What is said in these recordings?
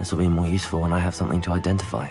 This will be more useful when I have something to identify.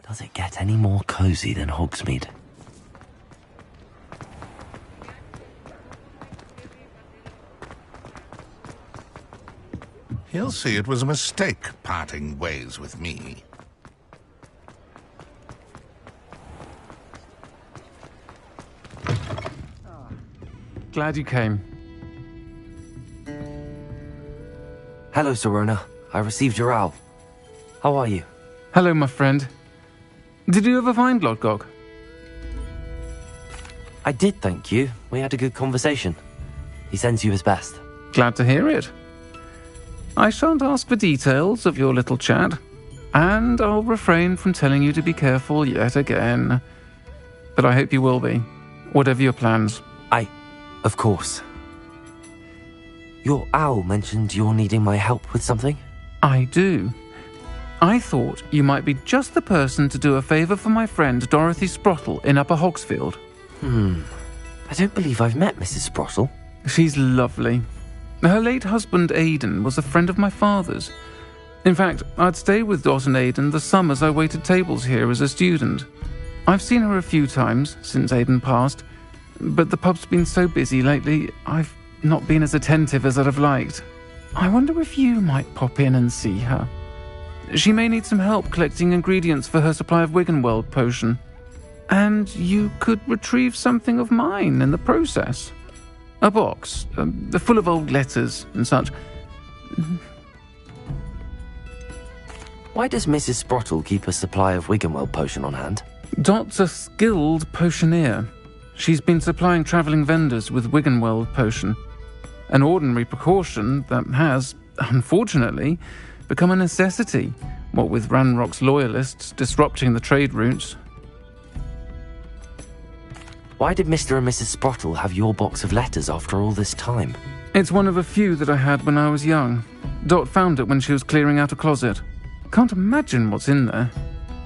Does it get any more cozy than Hogsmeade? He'll see it was a mistake parting ways with me. Glad you came. Hello, Sirona. I received your owl. How are you? Hello, my friend. Did you ever find Lodgok? I did, thank you. We had a good conversation. He sends you his best. Glad to hear it. I shan't ask for details of your little chat, and I'll refrain from telling you to be careful yet again. But I hope you will be, whatever your plans. Of course. Your owl mentioned you're needing my help with something? I do. I thought you might be just the person to do a favour for my friend Dorothy Sprottle in Upper Hogsfield. I don't believe I've met Mrs. Sprottle. She's lovely. Her late husband Aidan was a friend of my father's. In fact, I'd stay with Dot and Aidan the summers I waited tables here as a student. I've seen her a few times since Aidan passed, but the pub's been so busy lately, I've not been as attentive as I'd have liked. I wonder if you might pop in and see her. She may need some help collecting ingredients for her supply of Wiggenweld potion. And you could retrieve something of mine in the process. A box, full of old letters and such. Why does Mrs. Sprottle keep a supply of Wiggenweld potion on hand? Dot's a skilled potioneer. She's been supplying travelling vendors with Wiggenweld potion. An ordinary precaution that has, unfortunately, become a necessity, what with Ranrock's loyalists disrupting the trade routes. Why did Mr. and Mrs. Sprottle have your box of letters after all this time? It's one of a few that I had when I was young. Dot found it when she was clearing out a closet. Can't imagine what's in there.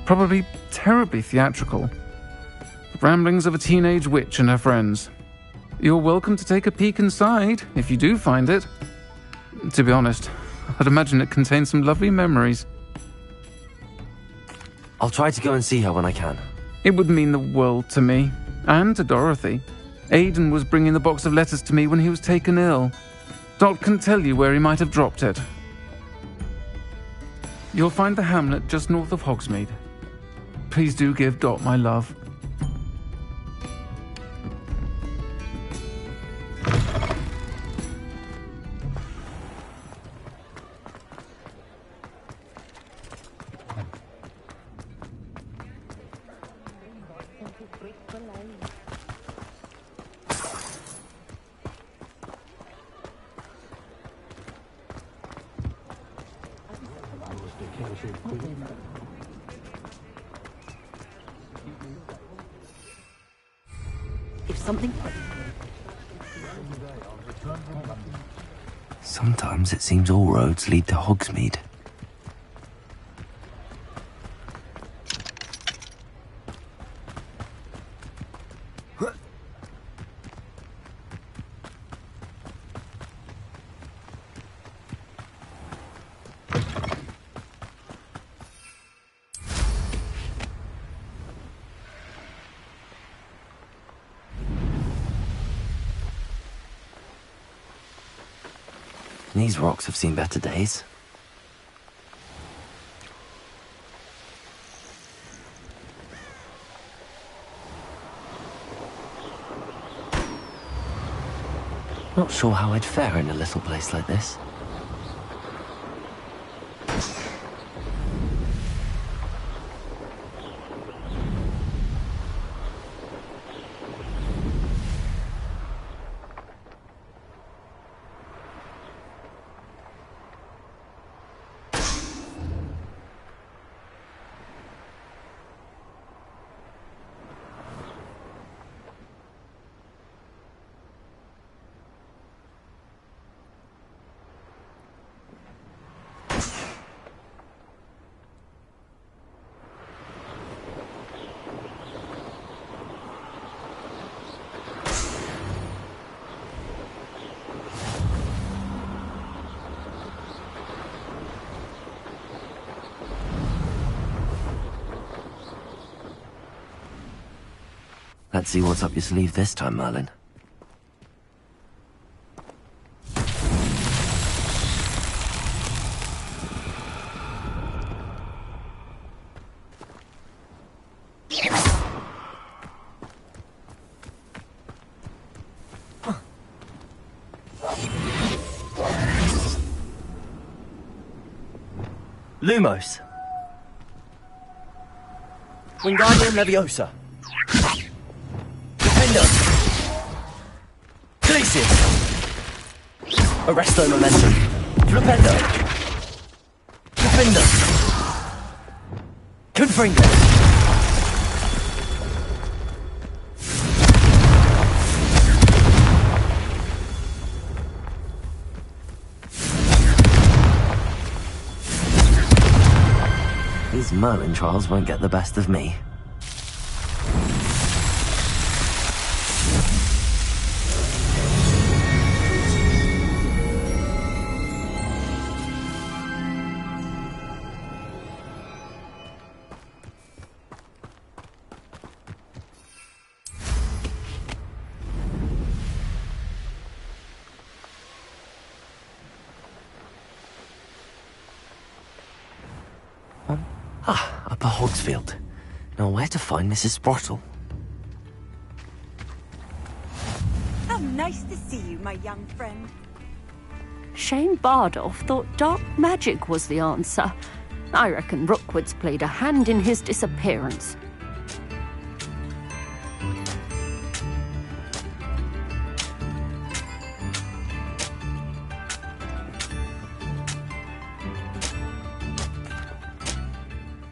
Probably terribly theatrical. The ramblings of a teenage witch and her friends. You're welcome to take a peek inside, if you do find it. To be honest, I'd imagine it contains some lovely memories. I'll try to go and see her when I can. It would mean the world to me, and to Dorothy. Aidan was bringing the box of letters to me when he was taken ill. Dot can tell you where he might have dropped it. You'll find the hamlet just north of Hogsmeade. Please do give Dot my love. If something... Sometimes it seems all roads lead to Hogsmeade. These rocks have seen better days. Not sure how I'd fare in a little place like this. Let's see what's up your sleeve this time, Merlin. Lumos. Wingardium Leviosa. Defender. Glacius. Arresto Momentum. Flipendo. Defender. Confringo. These Merlin trials won't get the best of me. Upper Hogsfield. Now where to find Mrs. Sprottle? How nice to see you, my young friend. Shane Bardolph thought dark magic was the answer. I reckon Rookwood's played a hand in his disappearance.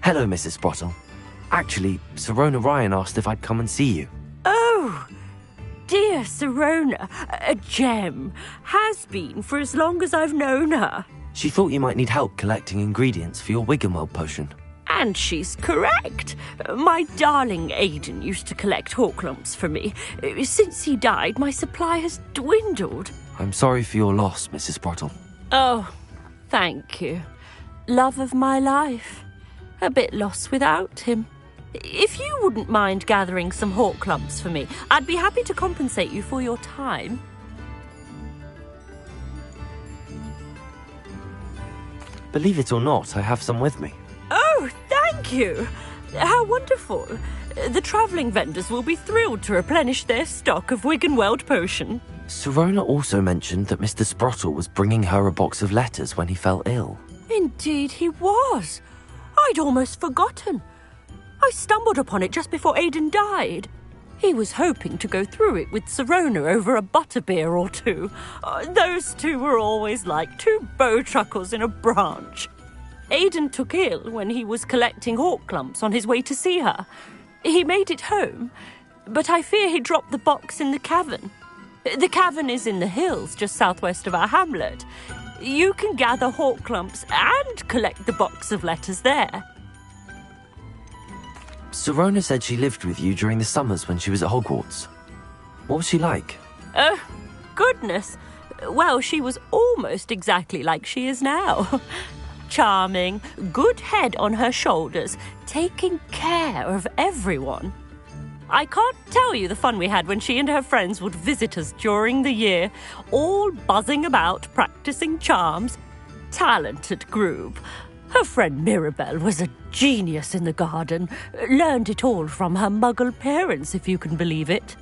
Hello, Mrs. Sprottle. Actually, Sirona Ryan asked if I'd come and see you. Oh, dear Sirona, a gem, has been for as long as I've known her. She thought you might need help collecting ingredients for your Wiggenweld potion. And she's correct. My darling Aiden used to collect Horklumps for me. Since he died, my supply has dwindled. I'm sorry for your loss, Mrs. Sprottle. Oh, thank you. Love of my life. A bit lost without him. If you wouldn't mind gathering some Horklumps for me, I'd be happy to compensate you for your time. Believe it or not, I have some with me. Oh, thank you. How wonderful. The travelling vendors will be thrilled to replenish their stock of Wiggenweld potion. Sirona also mentioned that Mr. Sprottle was bringing her a box of letters when he fell ill. Indeed he was. I'd almost forgotten. I stumbled upon it just before Aiden died. He was hoping to go through it with Sirona over a butterbeer or two. Those two were always like two bowtruckles in a branch. Aiden took ill when he was collecting Horklumps on his way to see her. He made it home, but I fear he dropped the box in the cavern. The cavern is in the hills just southwest of our hamlet. You can gather Horklumps and collect the box of letters there. Sirona said she lived with you during the summers when she was at Hogwarts. What was she like? Oh, goodness. Well, she was almost exactly like she is now. Charming, good head on her shoulders, taking care of everyone. I can't tell you the fun we had when she and her friends would visit us during the year, all buzzing about, practicing charms. Talented group. Her friend Mirabelle was a genius in the garden. Learned it all from her muggle parents, if you can believe it.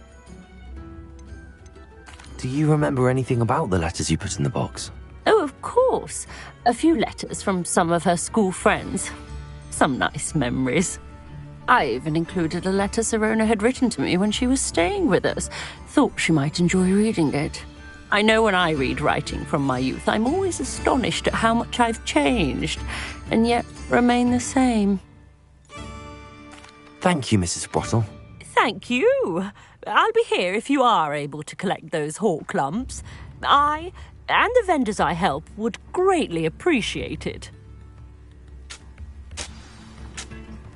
Do you remember anything about the letters you put in the box? Oh, of course. A few letters from some of her school friends. Some nice memories. I even included a letter Sirona had written to me when she was staying with us. Thought she might enjoy reading it. I know when I read writing from my youth, I'm always astonished at how much I've changed, and yet remain the same. Thank you, Mrs. Sprottle. Thank you. I'll be here if you are able to collect those Horklumps. I, and the vendors I help, would greatly appreciate it.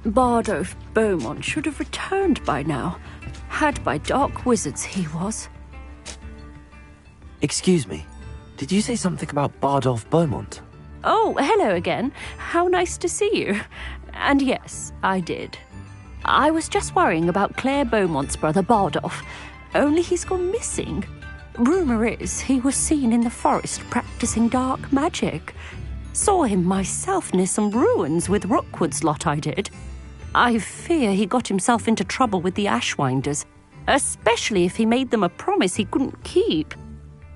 Bardolph Beaumont should have returned by now. Had by dark wizards he was. Excuse me, did you say something about Bardolph Beaumont? Oh, hello again. How nice to see you. And yes, I did. I was just worrying about Claire Beaumont's brother Bardolph. Only he's gone missing. Rumour is he was seen in the forest practicing dark magic. Saw him myself near some ruins with Rookwood's lot I did. I fear he got himself into trouble with the Ashwinders, especially if he made them a promise he couldn't keep.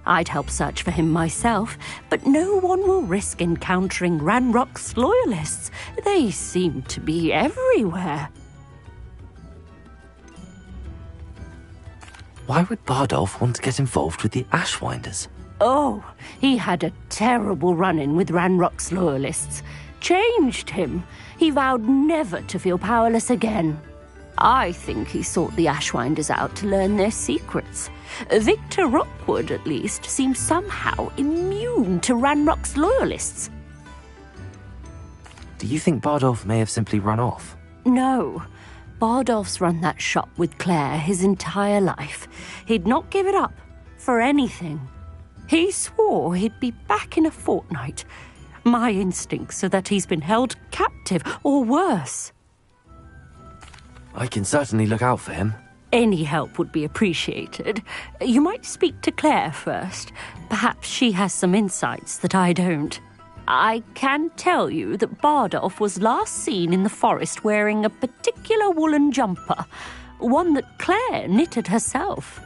I'd help search for him myself, but no one will risk encountering Ranrock's loyalists. They seem to be everywhere. Why would Bardolph want to get involved with the Ashwinders? Oh, he had a terrible run-in with Ranrock's loyalists. Changed him. He vowed never to feel powerless again. I think he sought the Ashwinders out to learn their secrets. Victor Rookwood, at least, seems somehow immune to Ranrock's loyalists. Do you think Bardolph may have simply run off? No. Bardolph's run that shop with Claire his entire life. He'd not give it up for anything. He swore he'd be back in a fortnight. My instincts are that he's been held captive, or worse. I can certainly look out for him. Any help would be appreciated. You might speak to Claire first. Perhaps she has some insights that I don't. I can tell you that Bardolph was last seen in the forest wearing a particular woolen jumper, one that Claire knitted herself.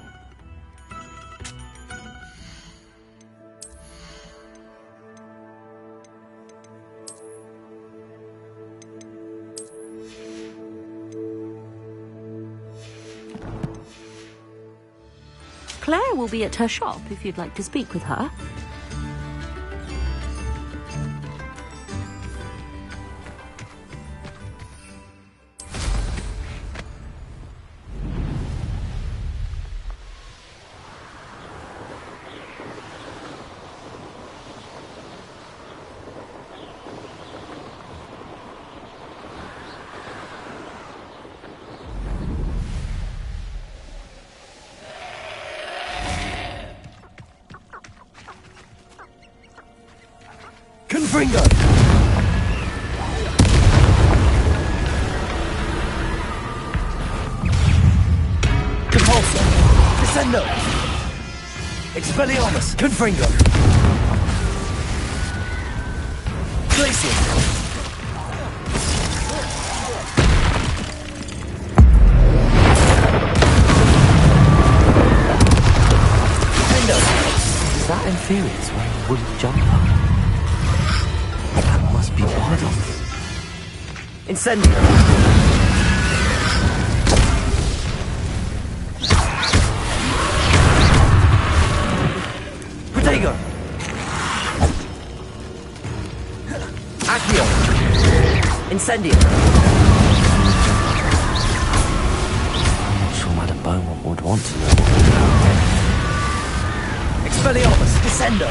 Claire will be at her shop if you'd like to speak with her. Confringo! Compulsor! Descendo! Expelliarmus! Confringo! Glacius! Is that Inferior's wearing a woolly jumper? That must be Bardoff. Incendio! Protego! Accio! Incendio! I'm not sure Madame Beaumont would want to know. Expelliarmus! Descendo!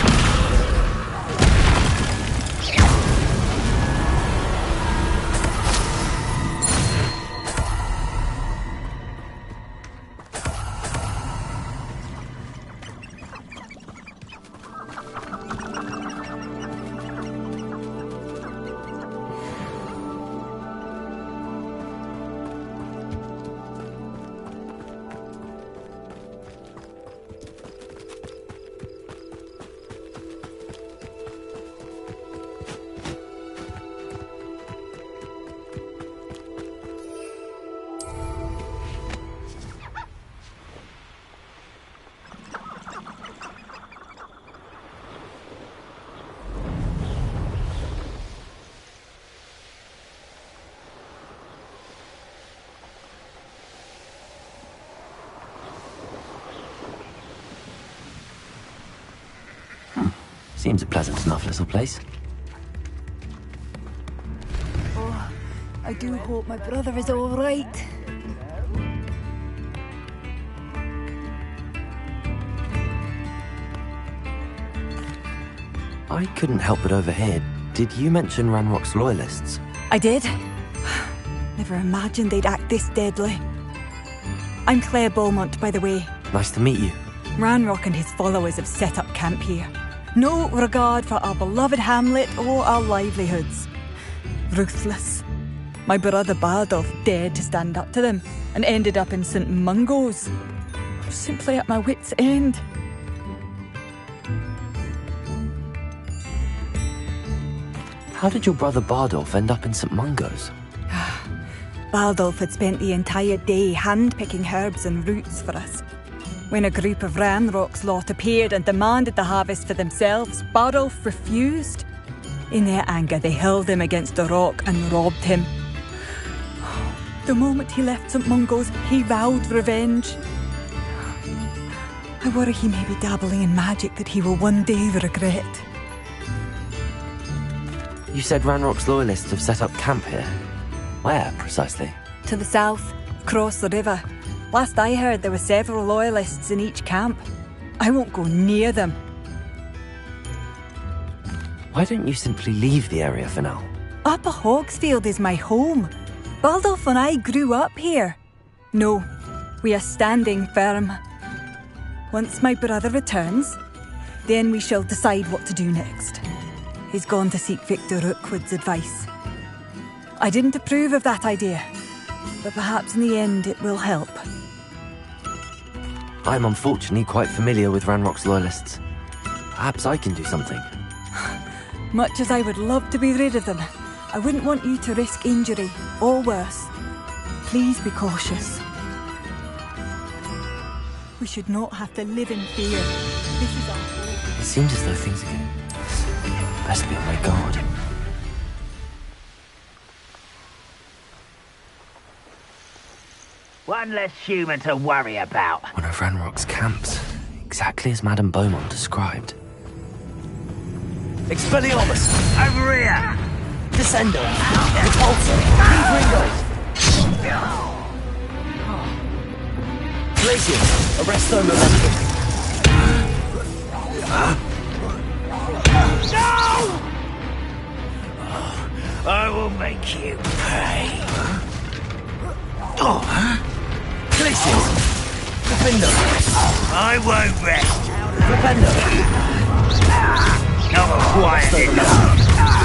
Seems a pleasant enough little place. Oh, I do hope my brother is all right. I couldn't help but overhear. Did you mention Ranrock's loyalists? I did. Never imagined they'd act this deadly. I'm Claire Beaumont, by the way. Nice to meet you. Ranrock and his followers have set up camp here. No regard for our beloved hamlet or our livelihoods. Ruthless. My brother Bardoff dared to stand up to them and ended up in St. Mungo's. I'm simply at my wit's end. How did your brother Bardolph end up in St. Mungo's? Bardolph had spent the entire day hand-picking herbs and roots for us. When a group of Ranrock's lot appeared and demanded the harvest for themselves, Bardolph refused. In their anger, they hurled him against a rock and robbed him. The moment he left St. Mungo's, he vowed revenge. I worry he may be dabbling in magic that he will one day regret. You said Ranrock's loyalists have set up camp here. Where, precisely? To the south, across the river. Last I heard, there were several loyalists in each camp. I won't go near them. Why don't you simply leave the area for now? Upper Hogsfield is my home. Baldolf and I grew up here. No, we are standing firm. Once my brother returns, then we shall decide what to do next. He's gone to seek Victor Rookwood's advice. I didn't approve of that idea, but perhaps in the end it will help. I'm unfortunately quite familiar with Ranrock's loyalists. Perhaps I can do something. Much as I would love to be rid of them, I wouldn't want you to risk injury, or worse. Please be cautious. We should not have to live in fear. This is our home. It seems as though things are getting... Best be on my guard. One less human to worry about. One of Ranrock's camps, exactly as Madame Beaumont described. Expelliarmus! Over here! Descendo! Repulsor! Confringo! Glacius! Arresto momentum! No! I will make you pay. Glacius! Defendo! I won't rest. Defendo! Not a quiet enough.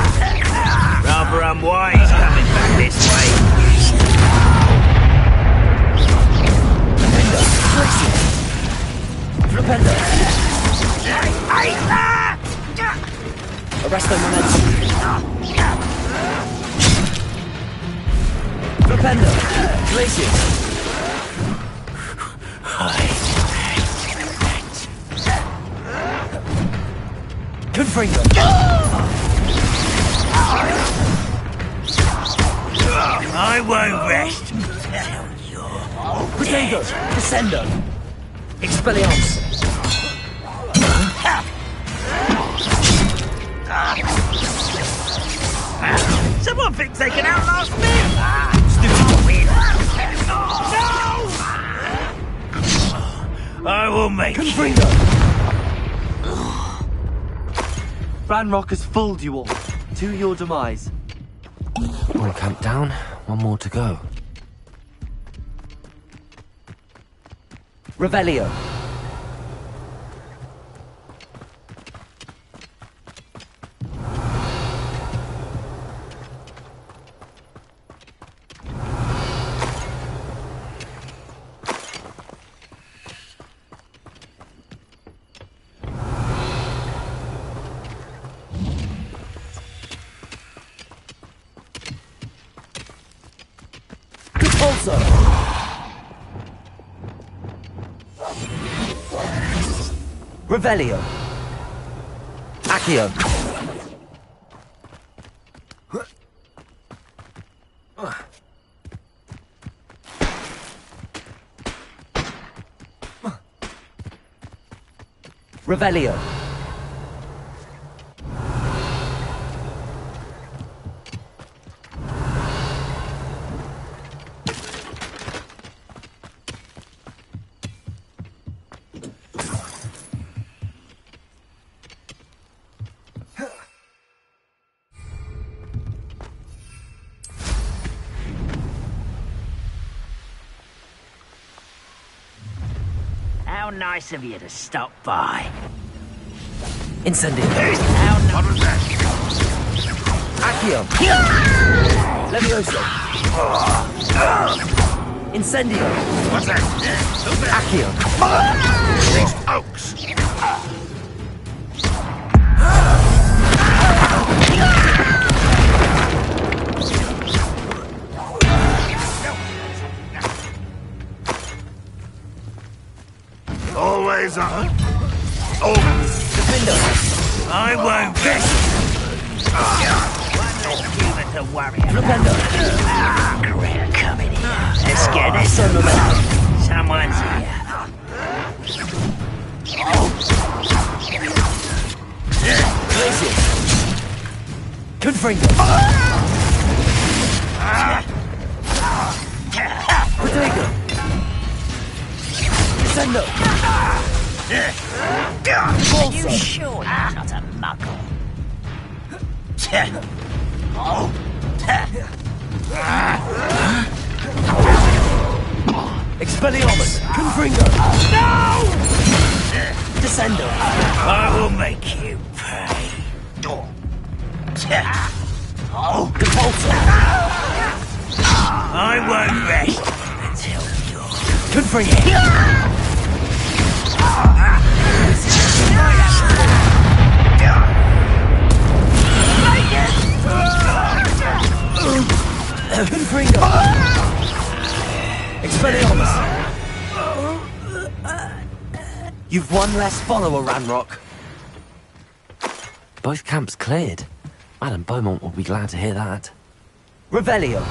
Rather unwise coming back this way. Defender. Flipendo. Arresto momentum. Flipendo. Glacius. Confringo. I won't rest. Protego. Descendo. Expelliarmus. Someone thinks they can outlast me. Stupid win. No! I will make you. Confringo. Ranrock has fooled you all. To your demise. One camp down, one more to go. Revelio. Repulso. Revelio. Accio. Revelio. How nice of you to stop by. Incendio. How What was that? Accio. Levioso. Incendio. What's that? Accio. These oaks. Always on. Oh, Defender. I won't rest. One less human to worry about. Flipendo. Career coming here. Let's get this. Someone's here. Glacius. Confringo. Protego. Descendo. You sure you're not a muggle? Expelliarmus. Confringo. No! Descendo. I will make you pay. Depulso. I won't rest until you're... Confringo. Confringo. Expelliarmus. You've one less follower, Ranrock. Both camps cleared. Madame Beaumont will be glad to hear that. Revelio.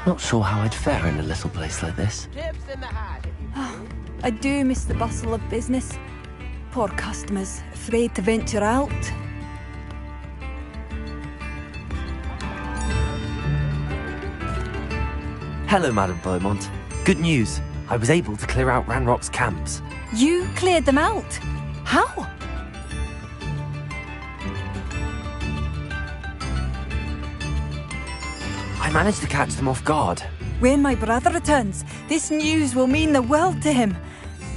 Not sure how I'd fare in a little place like this. I do miss the bustle of business. Poor customers, afraid to venture out. Hello, Madame Beaumont. Good news. I was able to clear out Ranrock's camps. You cleared them out? How? I managed to catch them off guard. When my brother returns, this news will mean the world to him.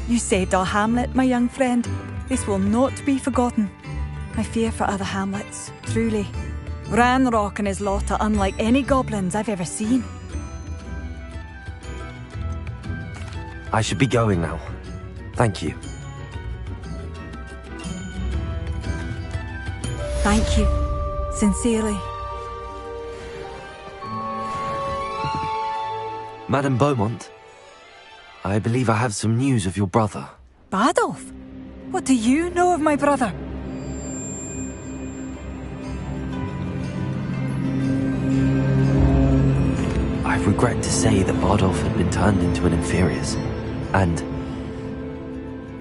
You saved our hamlet, my young friend. This will not be forgotten. I fear for other hamlets, truly. Ranrock and his lot are unlike any goblins I've ever seen. I should be going now. Thank you. Thank you. Sincerely. Madame Beaumont, I believe I have some news of your brother. Bardolph? What do you know of my brother? I regret to say that Bardolph had been turned into an Inferius, and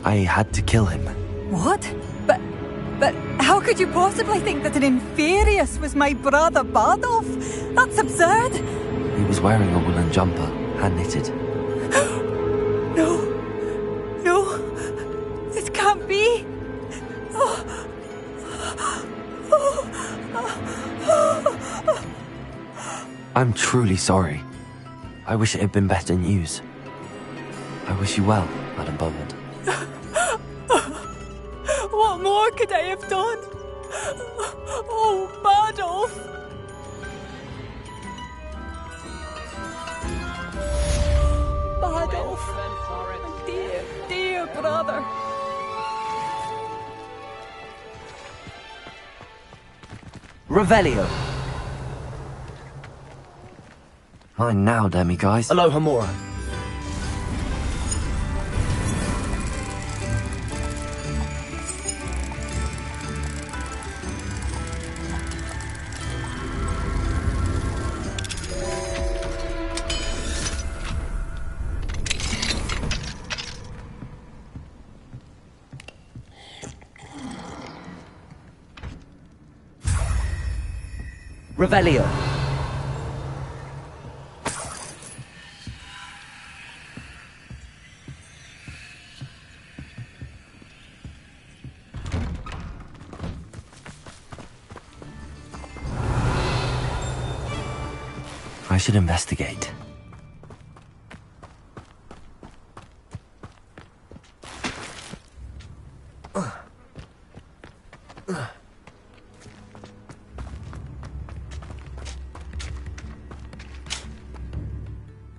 I had to kill him. What? But how could you possibly think that an Inferius was my brother Bardolph? That's absurd! He was wearing a woolen jumper, hand-knitted. No, this can't be. I'm truly sorry. I wish it had been better news. I wish you well, Madame Beaumont. What more could I have done? Oh, Bardolph! Bardolph, my dear, dear brother. Revelio. Mine now, demiguise. Alohomora. Revelio. I should investigate.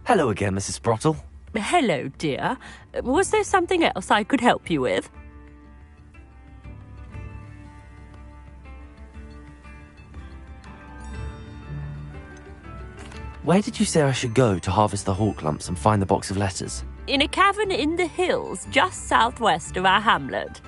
Hello again, Mrs. Sprottle. Hello, dear. Was there something else I could help you with? Where did you say I should go to harvest the hawk lumps and find the box of letters? In a cavern in the hills, just southwest of our hamlet.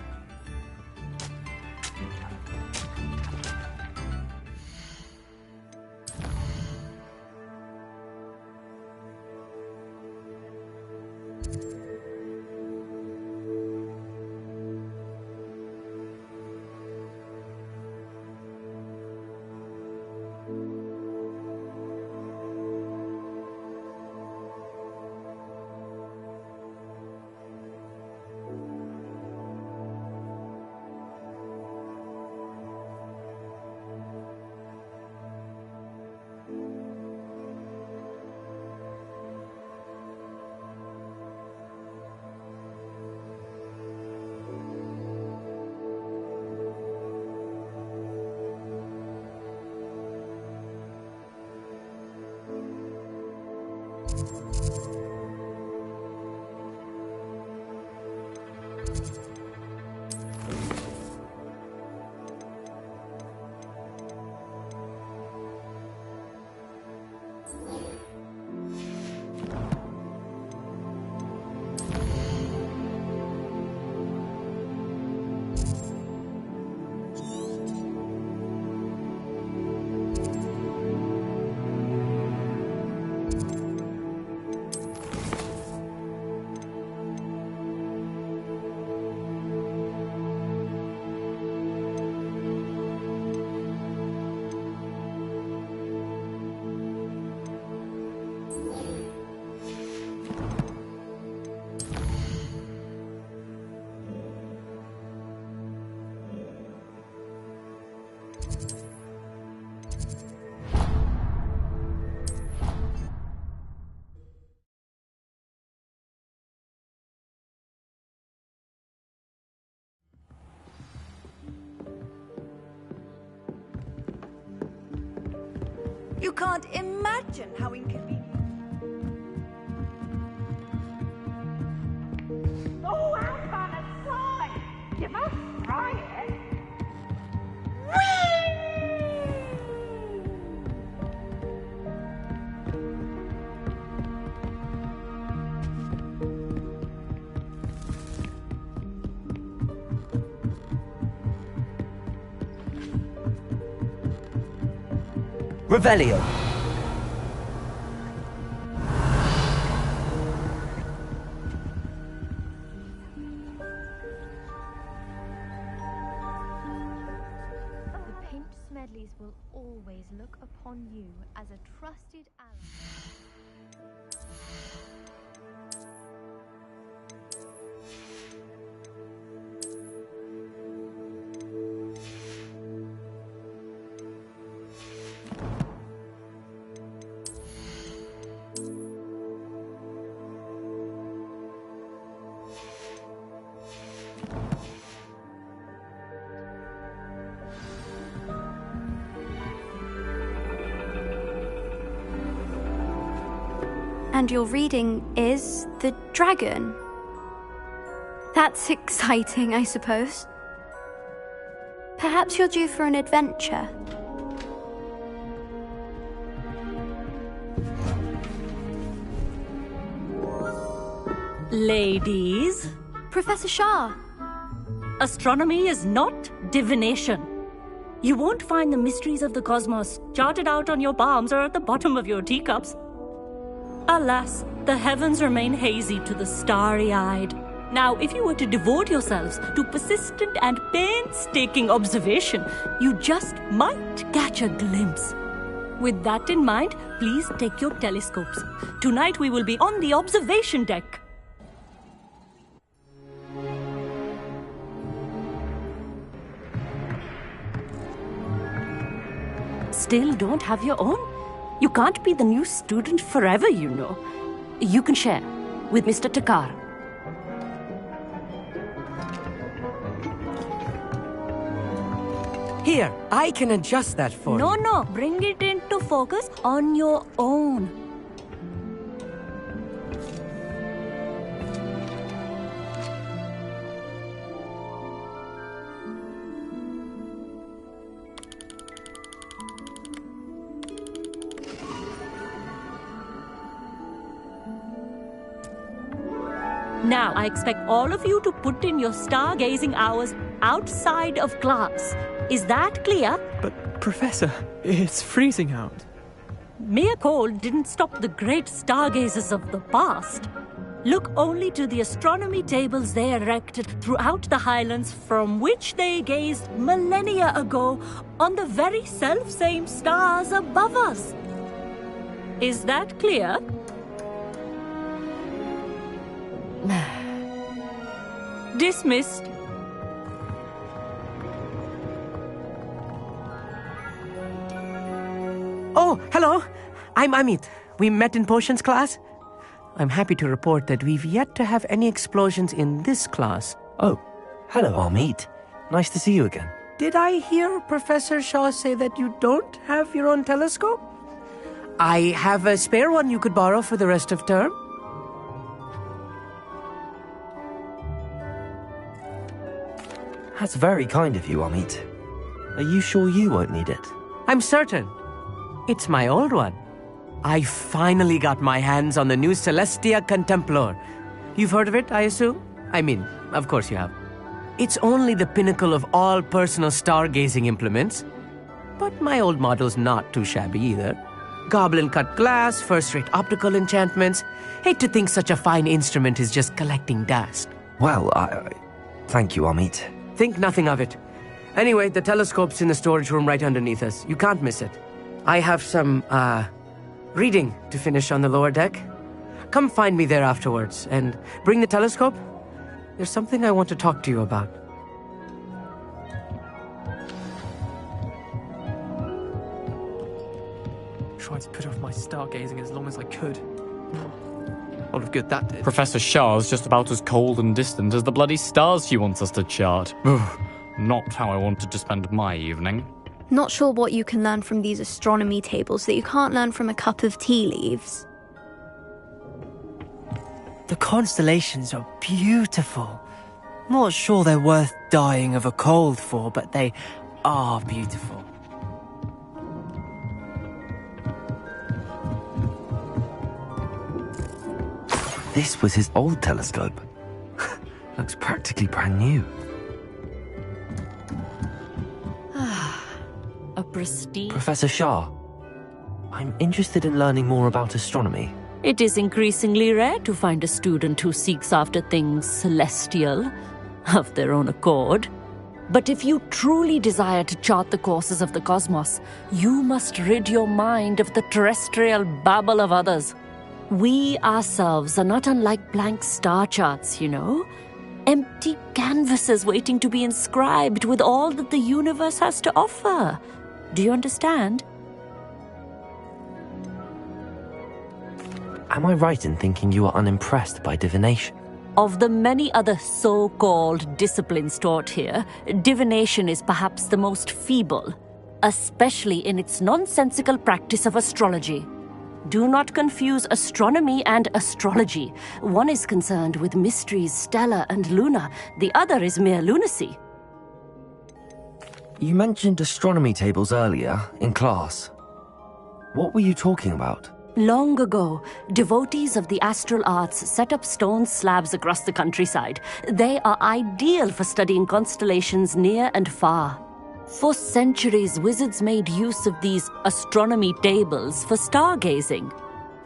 You can't imagine how inconvenient. Oh, out on a slide! You must try it. Revelio. The Pinch Smedleys will always look upon you as a trusted ally. And your reading is The Dragon. That's exciting, I suppose. Perhaps you're due for an adventure. Ladies, Professor Shah. astronomy is not divination. You won't find the mysteries of the cosmos charted out on your palms or at the bottom of your teacups. Alas, the heavens remain hazy to the starry-eyed. Now, if you were to devote yourselves to persistent and painstaking observation, you just might catch a glimpse. With that in mind, please take your telescopes. Tonight we will be on the observation deck. Still don't have your own? You can't be the new student forever, you know. You can share with Mr. Takar. Here, I can adjust that for you. No, bring it into focus on your own. Now, I expect all of you to put in your stargazing hours outside of class. Is that clear? But, Professor, it's freezing out. Mere cold didn't stop the great stargazers of the past. Look only to the astronomy tables they erected throughout the highlands from which they gazed millennia ago on the very self-same stars above us. Is that clear? Dismissed. Oh, hello. I'm Amit. We met in potions class. I'm happy to report that we've yet to have any explosions in this class. Oh, hello, Amit. Nice to see you again. Did I hear Professor Shaw say that you don't have your own telescope? I have a spare one you could borrow for the rest of term. That's very kind of you, Amit. Are you sure you won't need it? I'm certain. It's my old one. I finally got my hands on the new Celestia Contemplar. You've heard of it, I assume? I mean, of course you have. It's only the pinnacle of all personal stargazing implements. But my old model's not too shabby either. Goblin-cut glass, first-rate optical enchantments. Hate to think such a fine instrument is just collecting dust. Well, thank you, Amit. Think nothing of it. Anyway, the telescope's in the storage room right underneath us. You can't miss it. I have some, reading to finish on the lower deck. Come find me there afterwards, and bring the telescope. There's something I want to talk to you about. Tried to put off my stargazing as long as I could. A lot of good that did. Professor Shah's just about as cold and distant as the bloody stars she wants us to chart. Ugh, not how I wanted to spend my evening. Not sure what you can learn from these astronomy tables that you can't learn from a cup of tea leaves. The constellations are beautiful. Not sure they're worth dying of a cold for, but they are beautiful. This was his old telescope. Looks practically brand new. A prestige. Professor Shah, I'm interested in learning more about astronomy. It is increasingly rare to find a student who seeks after things celestial, of their own accord. But if you truly desire to chart the courses of the cosmos, you must rid your mind of the terrestrial babble of others. We ourselves are not unlike blank star charts, you know. Empty canvases waiting to be inscribed with all that the universe has to offer. Do you understand? Am I right in thinking you are unimpressed by divination? Of the many other so-called disciplines taught here, divination is perhaps the most feeble, especially in its nonsensical practice of astrology. Do not confuse astronomy and astrology. One is concerned with mysteries stellar and lunar, the other is mere lunacy. You mentioned astronomy tables earlier, in class. What were you talking about? Long ago, devotees of the astral arts set up stone slabs across the countryside. They are ideal for studying constellations near and far. For centuries, wizards made use of these astronomy tables for stargazing.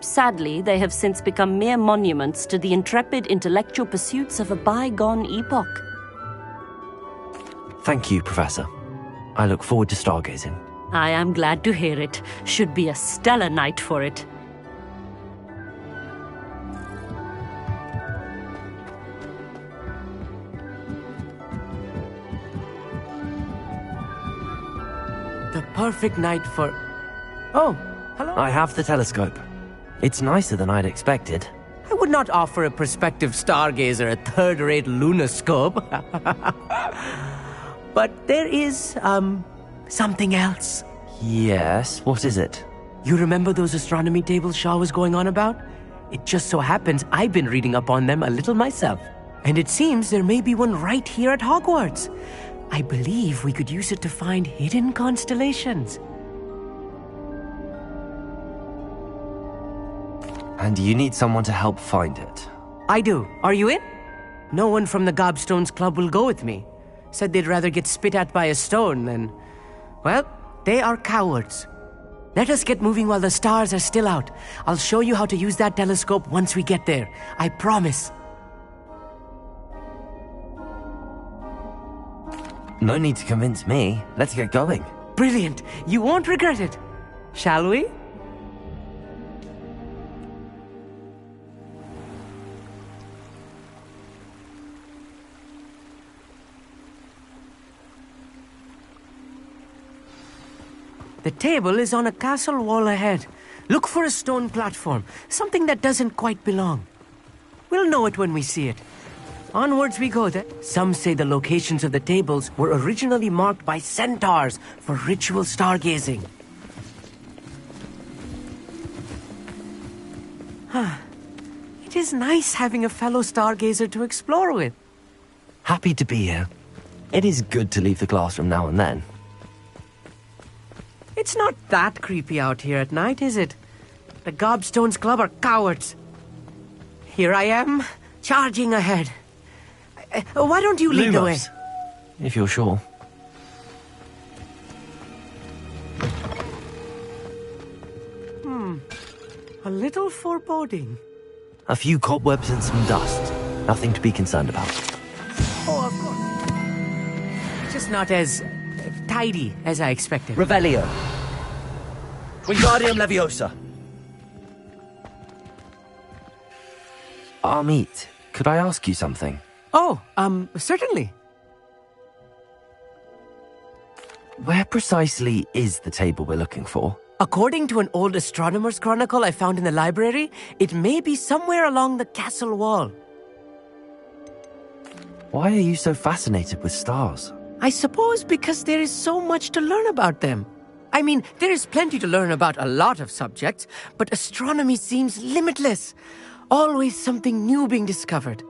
Sadly, they have since become mere monuments to the intrepid intellectual pursuits of a bygone epoch. Thank you, Professor. I look forward to stargazing. I am glad to hear it. Should be a stellar night for it. The perfect night for... Oh, hello. I have the telescope. It's nicer than I'd expected. I would not offer a prospective stargazer a third-rate lunoscope. But there is, something else. Yes, what is it? You remember those astronomy tables Shaw was going on about? It just so happens I've been reading up on them a little myself. And it seems there may be one right here at Hogwarts. I believe we could use it to find hidden constellations. And you need someone to help find it. I do. Are you in? No one from the Gobstones Club will go with me. Said they'd rather get spit at by a stone than... Well, they are cowards. Let us get moving while the stars are still out. I'll show you how to use that telescope once we get there. I promise. No need to convince me. Let's get going. Brilliant. You won't regret it. Shall we? The table is on a castle wall ahead. Look for a stone platform, something that doesn't quite belong. We'll know it when we see it. Onwards we go then. Some say the locations of the tables were originally marked by centaurs for ritual stargazing. It is nice having a fellow stargazer to explore with. Happy to be here. It is good to leave the classroom now and then. It's not that creepy out here at night, is it? The Gobstones Club are cowards. Here I am, charging ahead. Why don't you lead the way? If you're sure. A little foreboding. A few cobwebs and some dust. Nothing to be concerned about. Oh, of course. Just not as tidy as I expected. Revelio. Wingardium Leviosa. Amit, could I ask you something? Oh, certainly. Where precisely is the table we're looking for? According to an old astronomer's chronicle I found in the library, it may be somewhere along the castle wall. Why are you so fascinated with stars? I suppose because there is so much to learn about them. I mean, there is plenty to learn about a lot of subjects, but astronomy seems limitless. Always something new being discovered.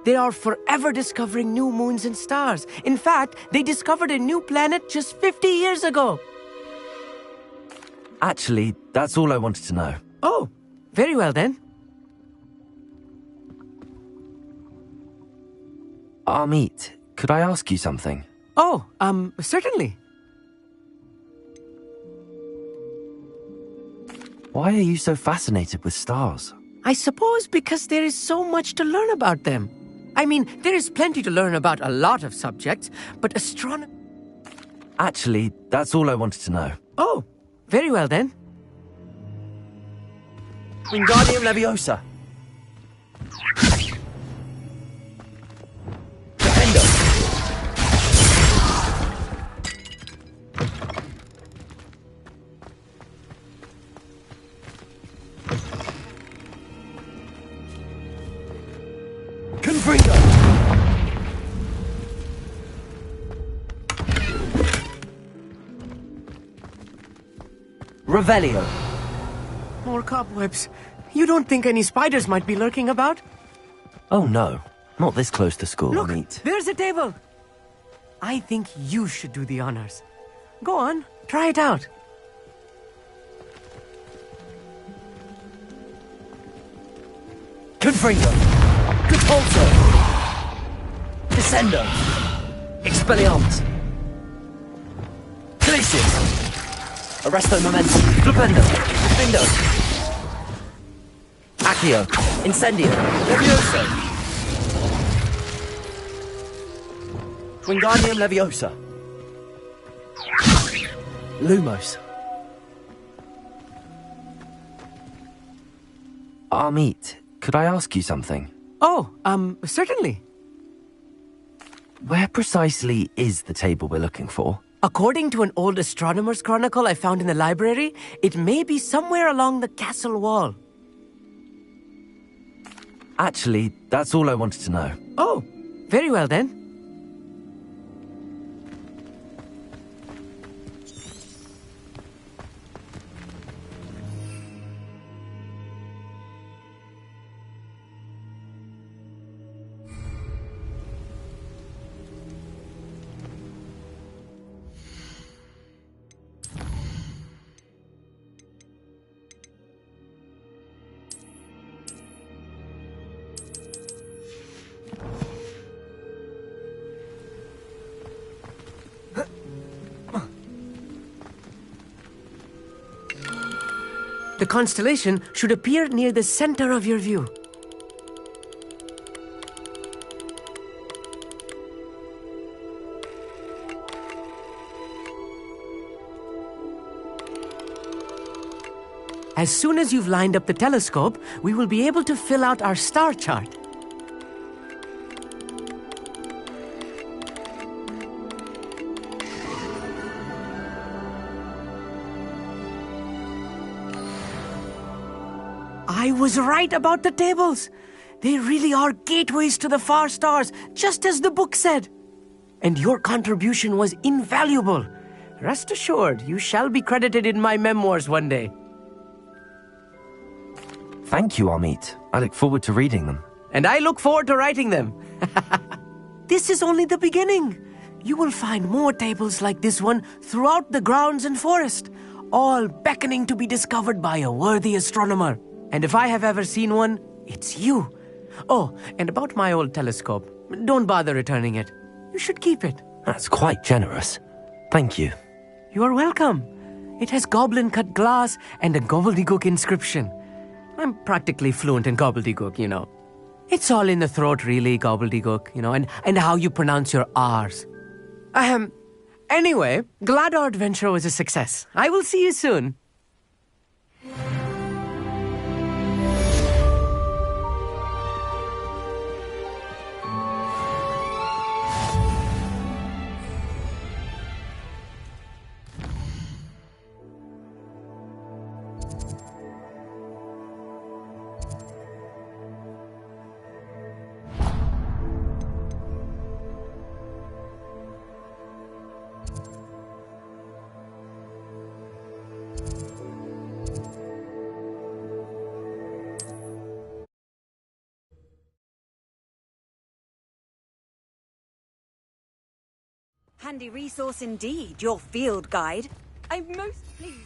They are forever discovering new moons and stars. In fact, they discovered a new planet just 50 years ago. Actually, that's all I wanted to know. Oh, very well then. Amit, could I ask you something? Oh, certainly. Why are you so fascinated with stars? I suppose because there is so much to learn about them. I mean, there is plenty to learn about a lot of subjects, but astronomy... Actually, that's all I wanted to know. Oh, very well then. Wingardium Leviosa. Defendo. Confringo. Revelio. More cobwebs. You don't think any spiders might be lurking about? Oh no, not this close to school, Look, Amit. there's a table. I think you should do the honors. Go on, try it out. Confringo. Catapulto. Descendo. Expelliarmus. Glacius. Arresto Momentum. Flipendo. Defendo. Accio. Incendio. Levioso. Wingardium Leviosa. Lumos. Amit, could I ask you something? Oh, certainly. Where precisely is the table we're looking for? According to an old astronomer's chronicle I found in the library, it may be somewhere along the castle wall. Actually, that's all I wanted to know. Oh, very well then. The constellation should appear near the center of your view. As soon as you've lined up the telescope, we will be able to fill out our star chart. I was right about the tables. They really are gateways to the far stars, just as the book said. And your contribution was invaluable. Rest assured, you shall be credited in my memoirs one day. Thank you, Amit. I look forward to reading them. And I look forward to writing them. This is only the beginning. You will find more tables like this one throughout the grounds and forest, all beckoning to be discovered by a worthy astronomer. And if I have ever seen one, it's you. Oh, and about my old telescope, don't bother returning it. You should keep it. That's quite generous. Thank you. You are welcome. It has goblin-cut glass and a gobbledygook inscription. I'm practically fluent in gobbledygook, you know. It's all in the throat, really, gobbledygook, you know, and how you pronounce your R's. Anyway, glad our adventure was a success. I will see you soon. Handy resource indeed, your field guide. I'm most pleased.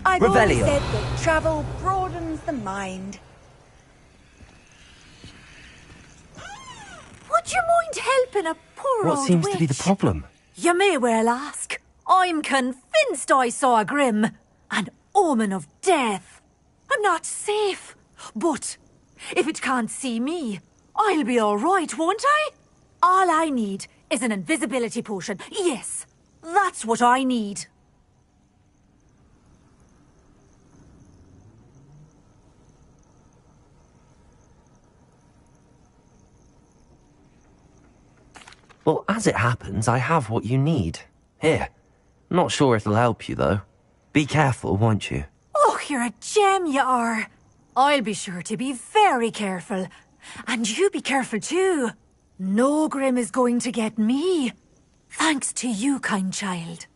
I've always Revelio. said that travel broadens the mind. Would you mind helping a poor What old seems witch? to be the problem? You may well ask. I'm convinced I saw a grim, an omen of death. I'm not safe, but if it can't see me, I'll be all right, won't I? All I need is an invisibility potion. Yes, that's what I need. Well, as it happens, I have what you need. Here. Not sure it'll help you, though. Be careful, won't you? Oh, you're a gem, you are. I'll be sure to be very careful. And you be careful too. No grim is going to get me. Thanks to you, kind child.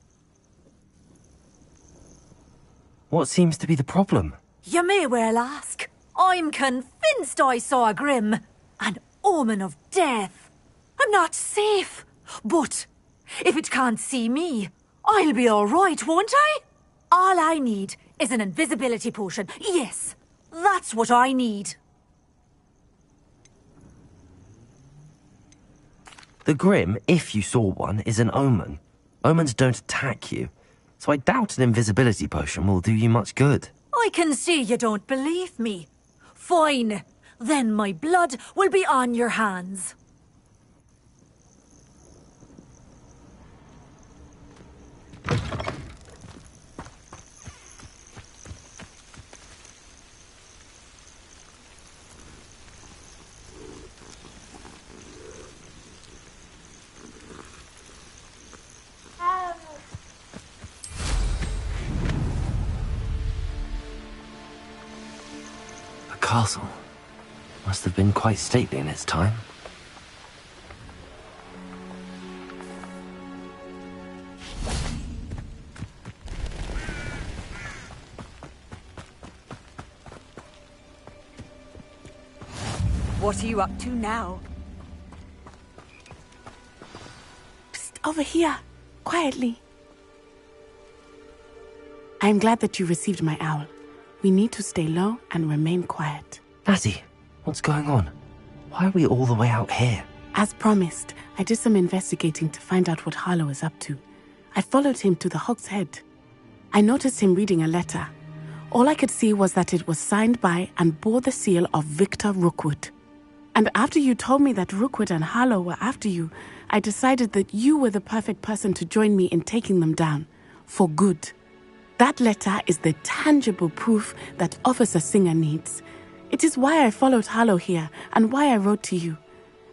What seems to be the problem? You may well ask. I'm convinced I saw a grim, an omen of death. I'm not safe, but if it can't see me, I'll be all right, won't I? All I need is an invisibility potion. Yes, that's what I need. The Grim, if you saw one, is an omen. Omens don't attack you, so I doubt an invisibility potion will do you much good. I can see you don't believe me. Fine, then my blood will be on your hands. The castle must have been quite stately in its time. What are you up to now? Psst, over here, quietly. I am glad that you received my owl. We need to stay low and remain quiet. Natty, what's going on? Why are we all the way out here? As promised, I did some investigating to find out what Harlow is up to. I followed him to the Hog's Head. I noticed him reading a letter. All I could see was that it was signed by and bore the seal of Victor Rookwood. And after you told me that Rookwood and Harlow were after you, I decided that you were the perfect person to join me in taking them down. For good. That letter is the tangible proof that Officer Singer needs. It is why I followed Harlow here and why I wrote to you.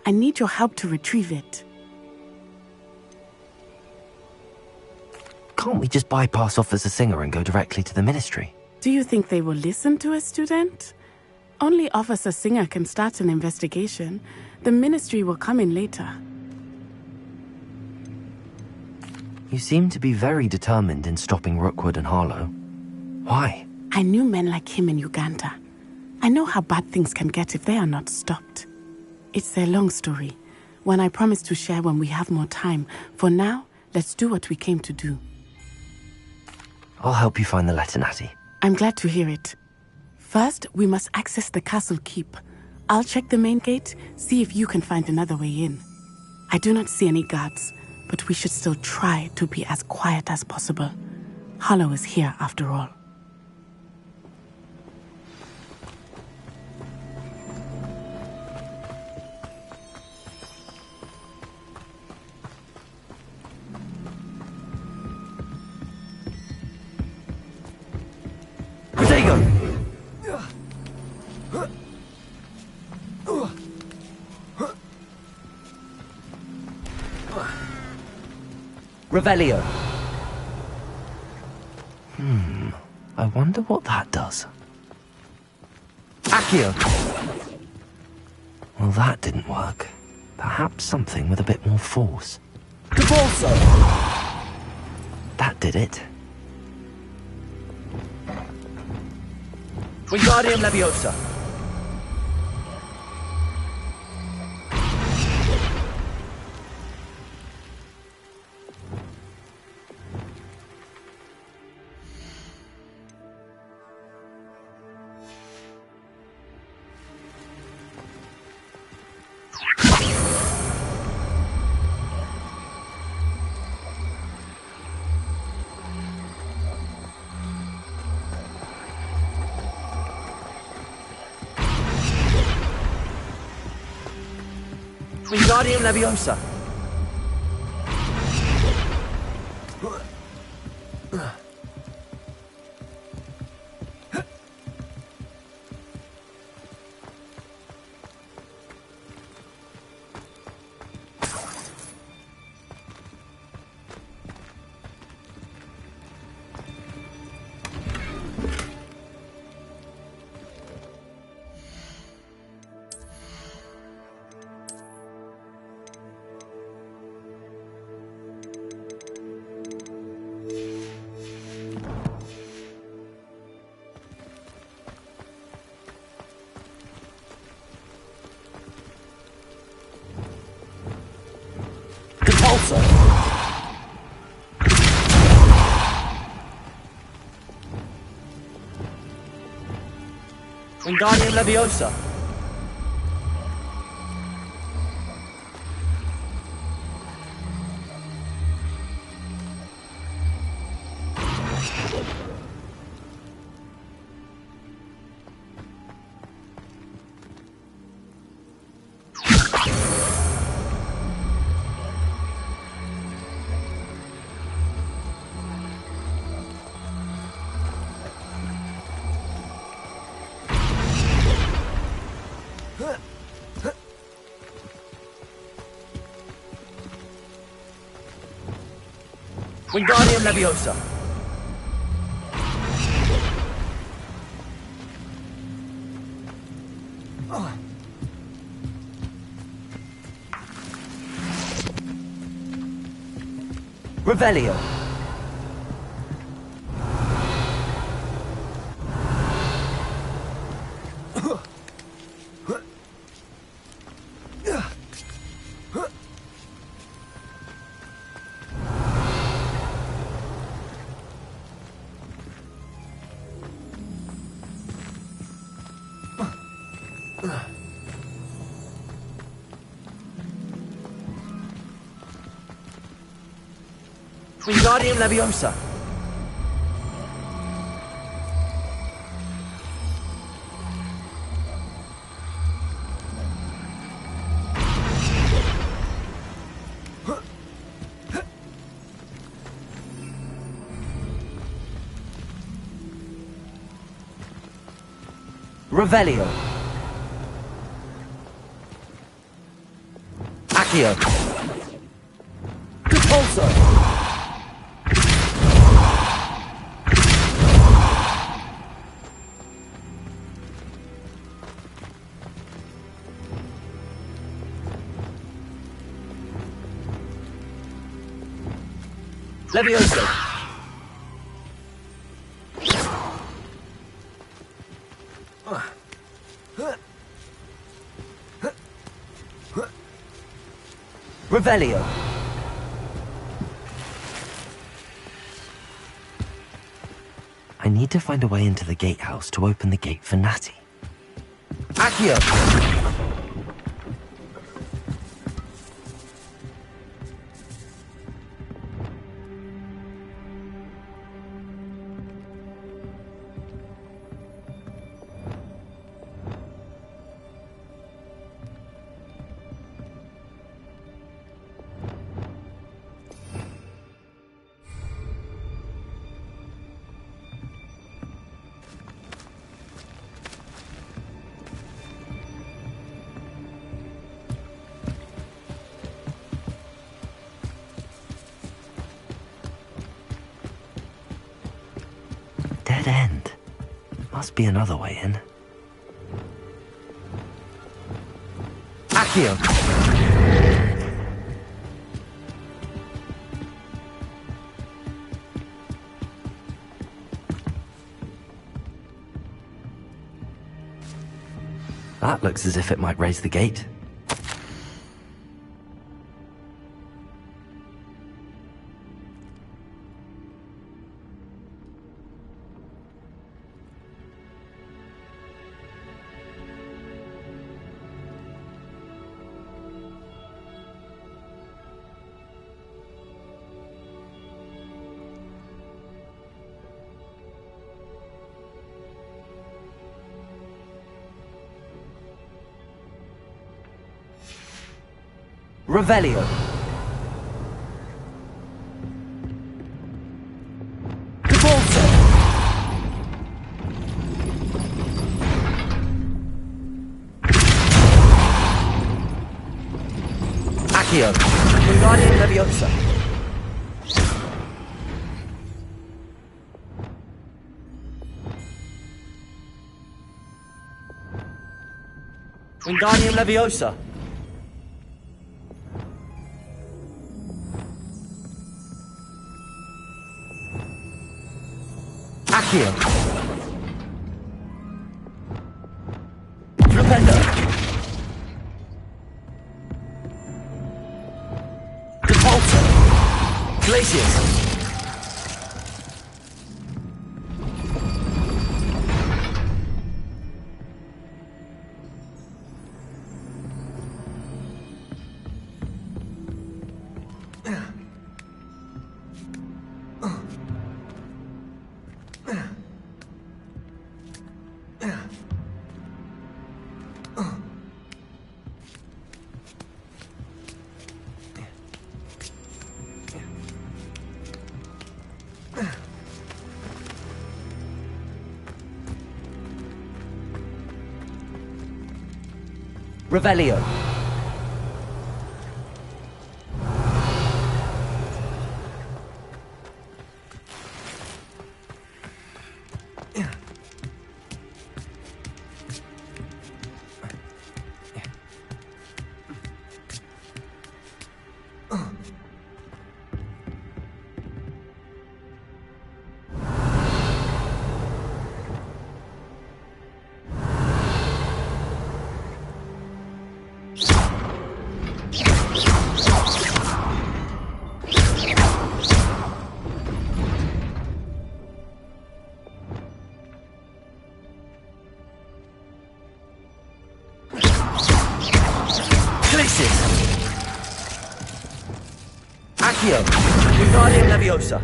I need your help to retrieve it. Can't we just bypass Officer Singer and go directly to the Ministry? Do you think they will listen to a student? Only Officer Singer can start an investigation. The Ministry will come in later. You seem to be very determined in stopping Rookwood and Harlow. Why? I knew men like him in Uganda. I know how bad things can get if they are not stopped. It's a long story, one I promise to share when we have more time. For now, let's do what we came to do. I'll help you find the letter, Natty. I'm glad to hear it. First, we must access the castle keep. I'll check the main gate, see if you can find another way in. I do not see any guards, but we should still try to be as quiet as possible. Harlow is here after all. Revelio. I wonder what that does. Accio. Well, that didn't work. Perhaps something with a bit more force. Cabalso. That did it. Wingardium Leviosa. Wingardium Leviosa. Wingardium Leviosa. Wingardium Leviosa. Revelio. Wingardium Leviosa. Revelio. Accio. Compulso. Leviosa. Revelio. I need to find a way into the gatehouse to open the gate for Natty. Accio. must be another way in. Accio! That looks as if it might raise the gate. Revelio. Devolso. Accio. Wingardium Leviosa. Wingardium Leviosa. Accio. Flipendo. Depulso. Glacius. Revelio. Accio. Wingardium Leviosa.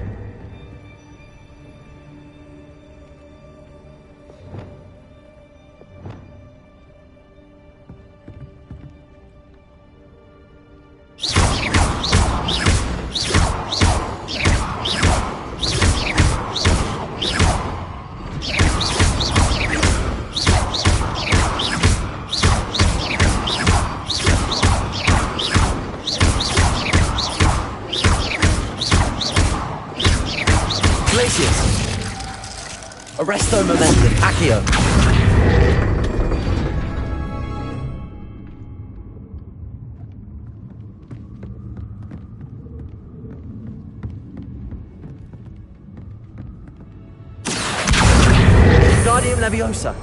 Arresto Momentum. Accio. Wingardium Leviosa.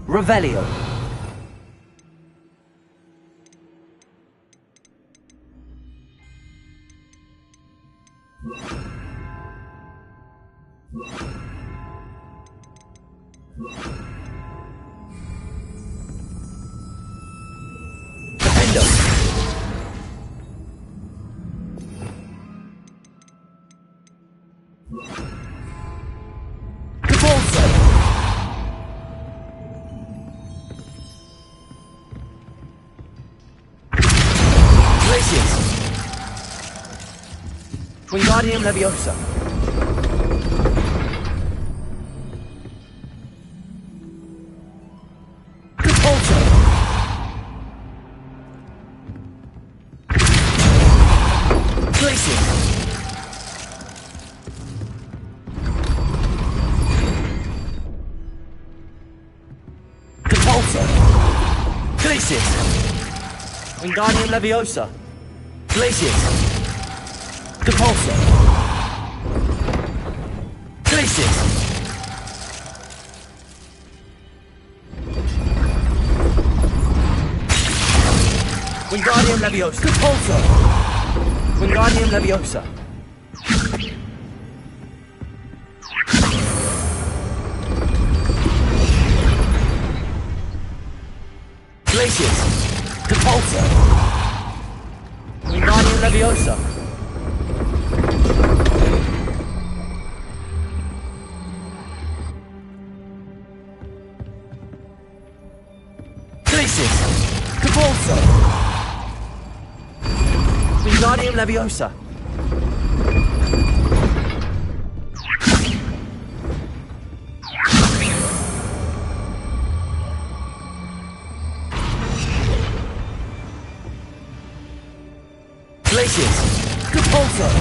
Revelio. Defendo. Devolso. Glacius! Wingardium Leviosa! Repulsor! Glacius! Repulsor! Glacius! Wingardium Leviosa! Glacius! Repulsor! Glacius! Wingardium Leviosa! Repulsor! Wingardium Leviosa! Glacius! Repulsor! Wingardium Leviosa! Glacius! Repulsor! Wingardium Leviosa! Glacius! Repulsor!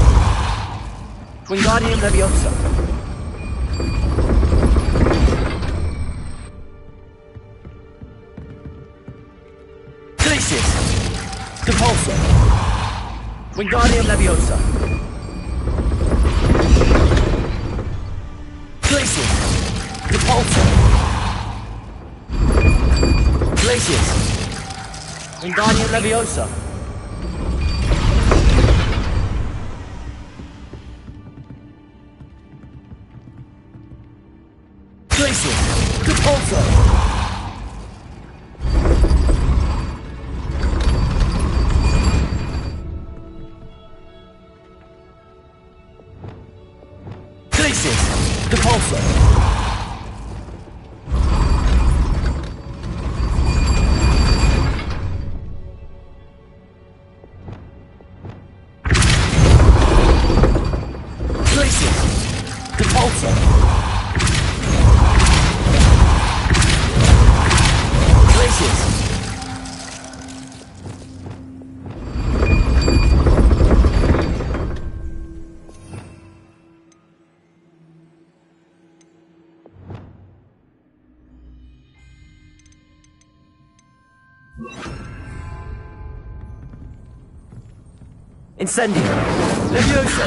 Wingardium Leviosa! Glacius! Repulsor! Wingardium Leviosa! Glacius! Repulsor! Glacius! Wingardium Leviosa! Glacius! Repulsor! Glacius! Repulsor! Glacius! Repulsor! Glacius! Incendio! Levioso!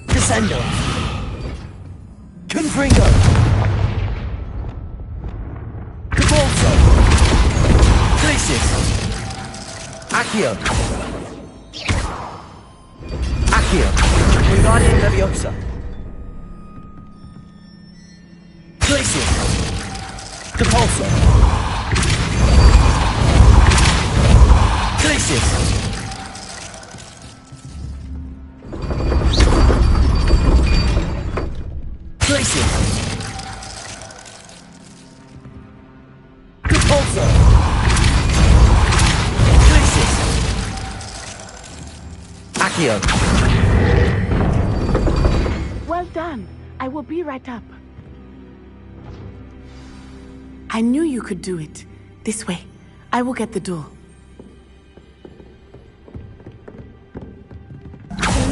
Descendo! Confringo! Repulso! Glacius! Accio! Accio! Wingardium Leviosa! Glacius! Repulso! Glacius! Glacius! Repulsor! Glacius! Accio! Well done. I will be right up. I knew you could do it. This way. I will get the door.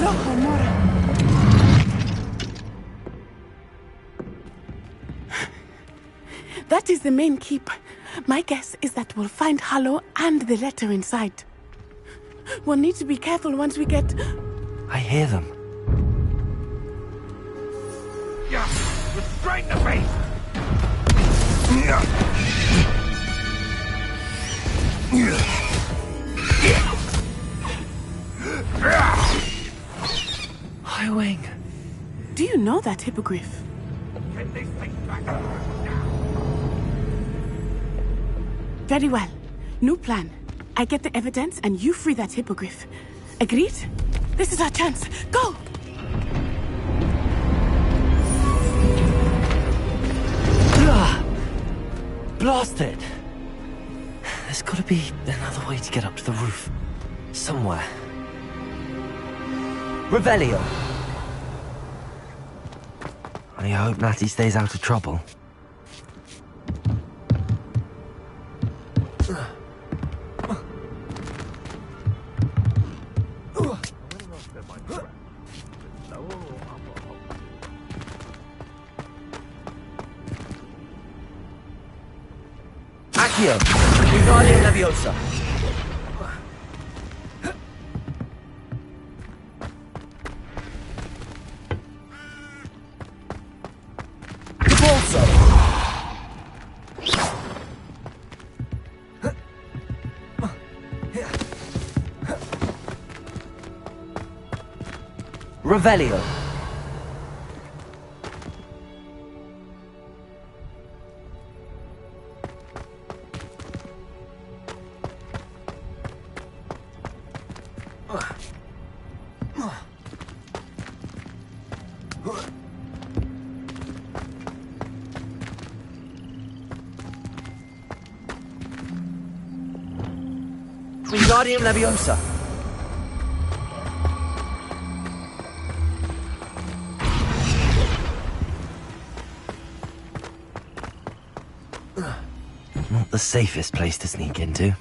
Loco, Mora. That is the main keep. My guess is that we'll find Harlow and the letter inside. We'll need to be careful once we get... I hear them. Yeah, straight in the face! Highwing. Do you know that hippogriff? Get these things back. Very well. New plan. I get the evidence and you free that hippogriff. Agreed? This is our chance. Go! Blasted. There's gotta be another way to get up to the roof. Somewhere. Revelio! I hope Natty stays out of trouble. Accio! Wingardium Leviosa! Repulso! Revelio! Wingardium Leviosa! Not the safest place to sneak into.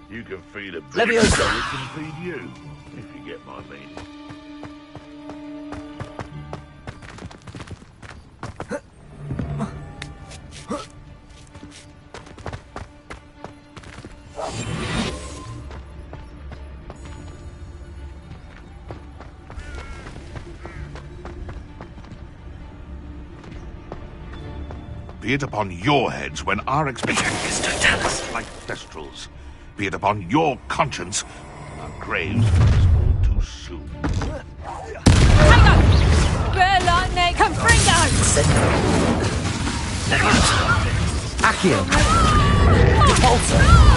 You can feed a Leviosa! so it can feed you, if you get my meaning. Be it upon your heads when our experience to tell us like thestrals. Be it upon your conscience when our graves rise all too soon. Bear lightning, Confringo! Accio! Repulsor!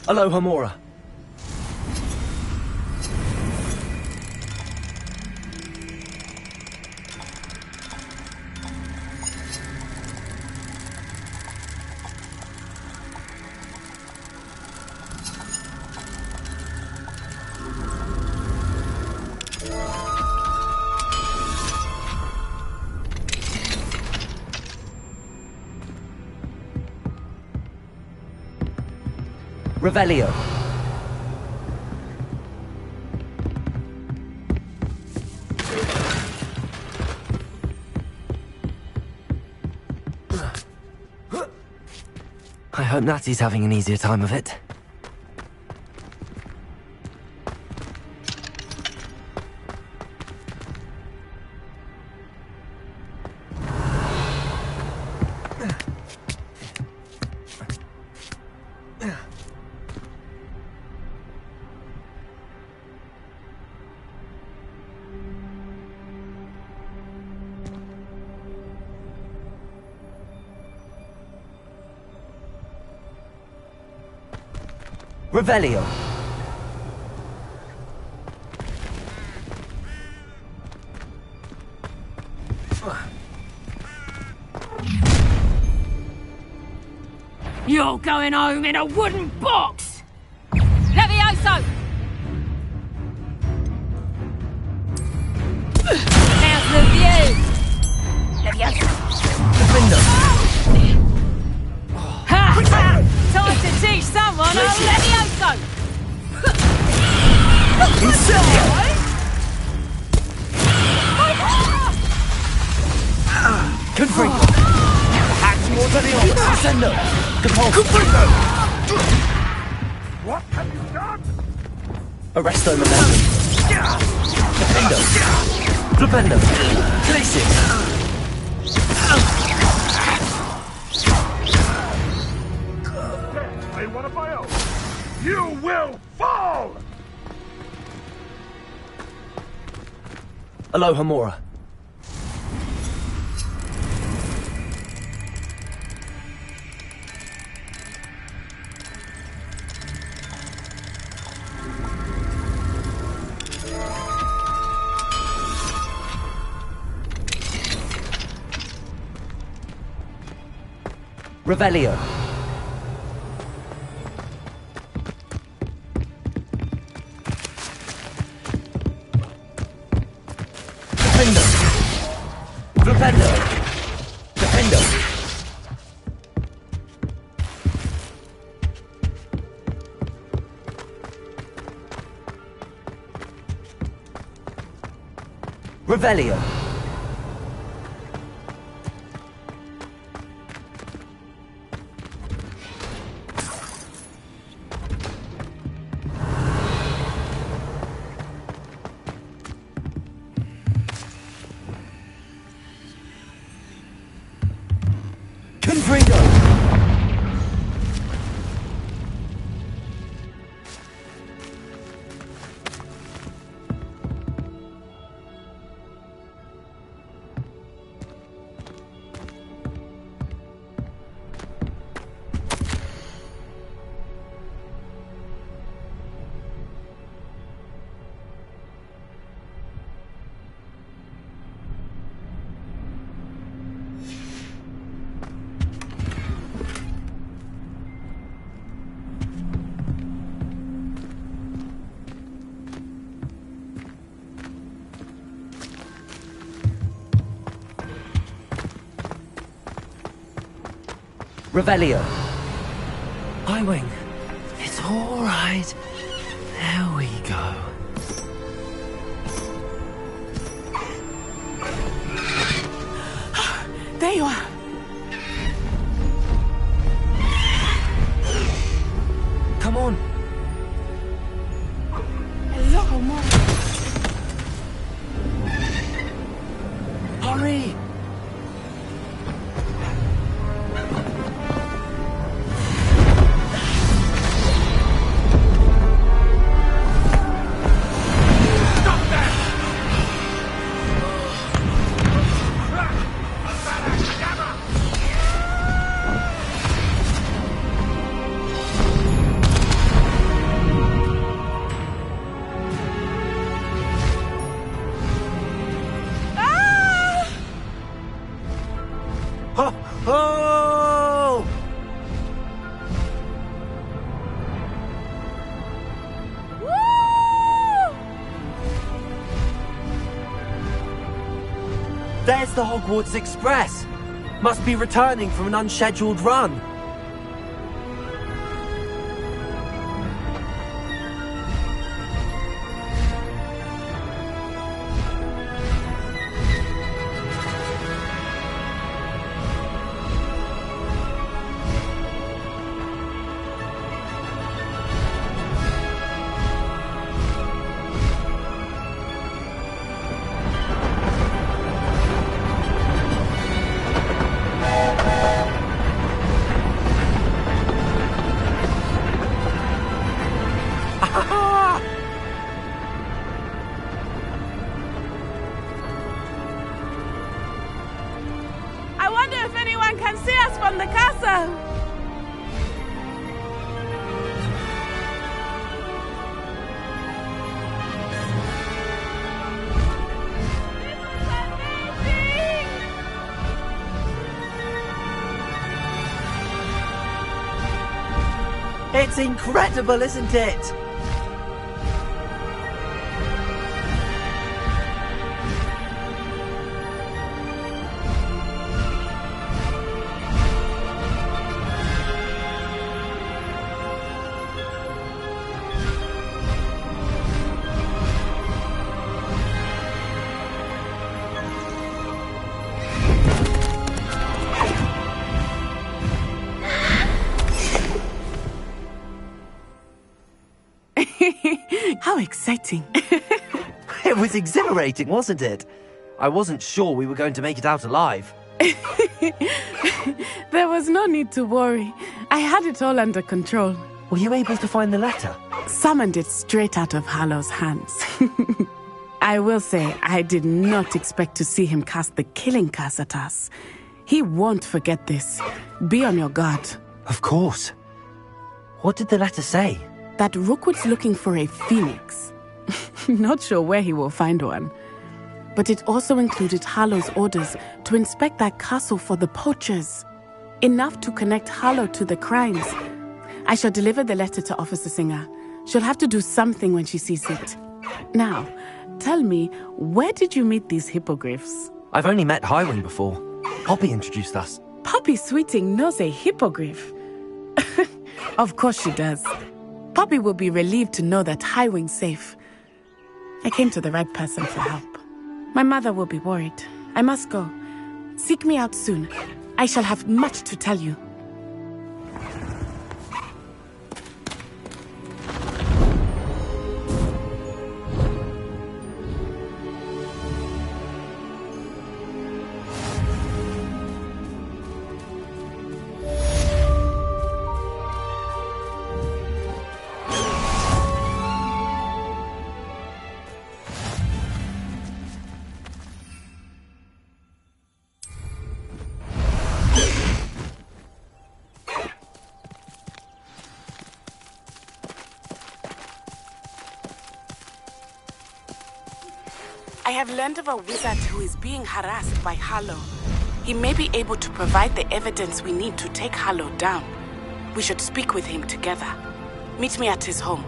Aloha Mora. Revelio. I hope Natty's having an easier time of it. Revelio. You're going home in a wooden box! Levioso! How's the view? Levioso! Defender! Ha! Time to teach someone a Levioso! Incendio! Confringo! Accio Leviosa! Incendio! Compulso! What have you done? Arresto momentum. Defendo. Flipendo. Glacius. Play one of my own. You will fall! Aloha Mora. Revelio. Defendo. Flipendo. Defendo. Revelio. Confringo! Revelio. Highwing. It's all right. There we go. There you are. Come on. Hello, Mom. Hurry. Oh! Woo! There's the Hogwarts Express. Must be returning from an unscheduled run. I wonder if anyone can see us from the castle. It's incredible, isn't it? How exciting. It was exhilarating, wasn't it? I wasn't sure we were going to make it out alive. There was no need to worry. I had it all under control. Were you able to find the letter? Summoned it straight out of Harlow's hands. I will say, I did not expect to see him cast the killing curse at us. He won't forget this. Be on your guard. Of course. What did the letter say? That Rookwood's looking for a phoenix. Not sure where he will find one. But it also included Harlow's orders to inspect that castle for the poachers. Enough to connect Harlow to the crimes. I shall deliver the letter to Officer Singer. She'll have to do something when she sees it. Now, tell me, where did you meet these hippogriffs? I've only met Highwing before. Poppy introduced us. Poppy Sweeting knows a hippogriff. Of course she does. Poppy will be relieved to know that Highwing's safe. I came to the right person for help. My mother will be worried. I must go. Seek me out soon. I shall have much to tell you. I have learned of a wizard who is being harassed by Harlow. He may be able to provide the evidence we need to take Harlow down. We should speak with him together. Meet me at his home.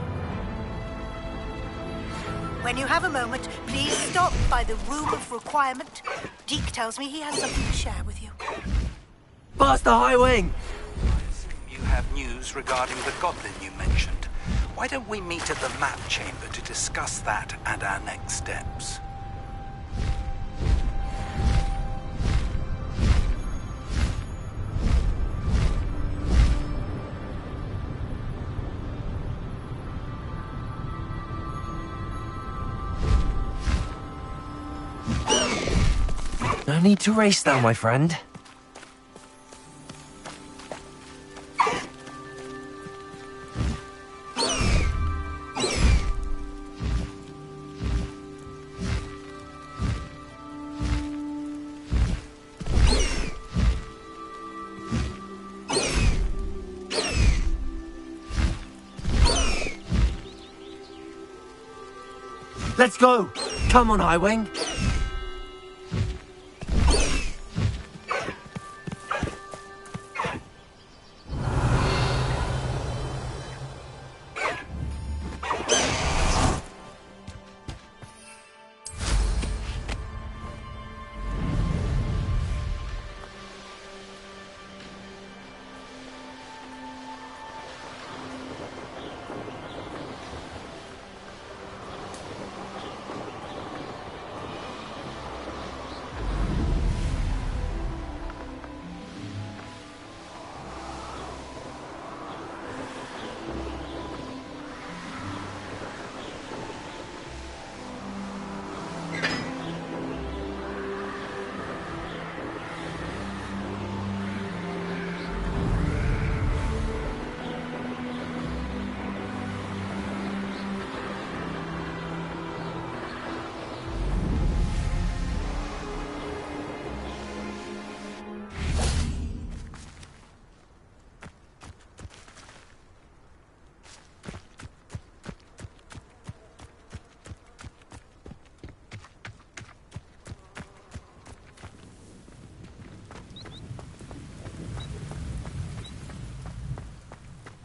When you have a moment, please stop by the Room of Requirement. Deke tells me he has something to share with you. Master Highwing! You have news regarding the goblin you mentioned. Why don't we meet at the map chamber to discuss that and our next steps? No need to race now, my friend. Let's go! Come on, Highwing!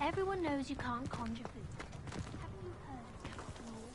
Everyone knows you can't conjure food. Haven't you heard of Captain Moore?